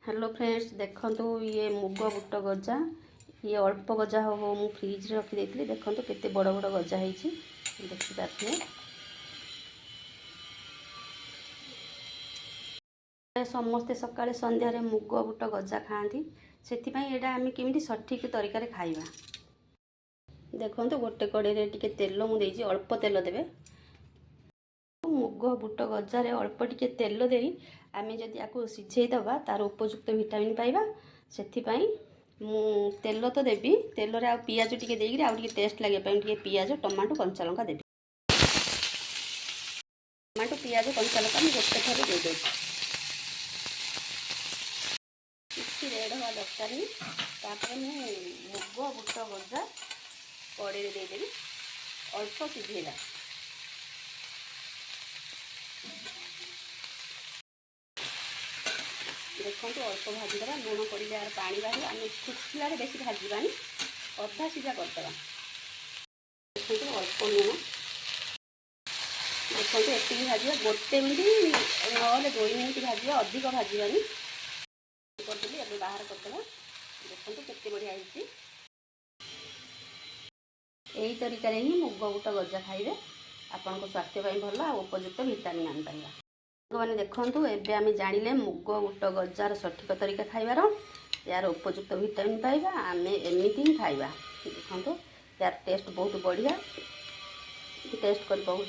Hello friends देखो ये मुग बुट गजा ये अल्प गजा हम मु फ्रिज रखी देती देखो केते बड़ बड़ गजा होती देखिपारे समस्ते सकाଳେ संध्यारे मुग बुट गजा खाती से आम केमी सठिक तरीका खाइबा। देखो गोटे कड़े टे तेल मुझे अल्प तेल देवे मुग बुट गजार अल्प टिके तेल दे आम जदि आपको सिझेदबा तार उपयुक्त विटामिन पाइबा से तेल तो देवी तेल रे आ पियाज टिके देगी आउ टिके टेस्ट लगे पियाज टमाटो कंचा लंका देवी टमाटो पियाज कंचा लंका गोटे थर देदे कि रेड हवा दरकार नहीं मुग बुट गजा कड़े देदेवी अल्प सिझेला देखो अल्प भाजीद लुण पड़े यार पानी बाहर आम शुखला बेसी भाजबानी अधा सीधा करदे देखो अल्प लुण देखो ये भाजा गोटे मिनिट ना 2 मिनिट भाजा अधिक भाजबानी करदेली अब बाहर करदे देखो केते बढ़िया होती यही तरीका ही मुग बुट गजा खाइबे आपन स्वास्थ्य भल आ उपयुक्त विटामिन आनी पाइबा। मैंने देखूँ एवं जानिले मुग बुट गजार सठिक तरीका खाइबार यार उपयुक्त विटामिन पाइबा आम एमती ही खाइबा। देखो यार टेस्ट बहुत बढ़िया टेस्ट कर पाऊँ।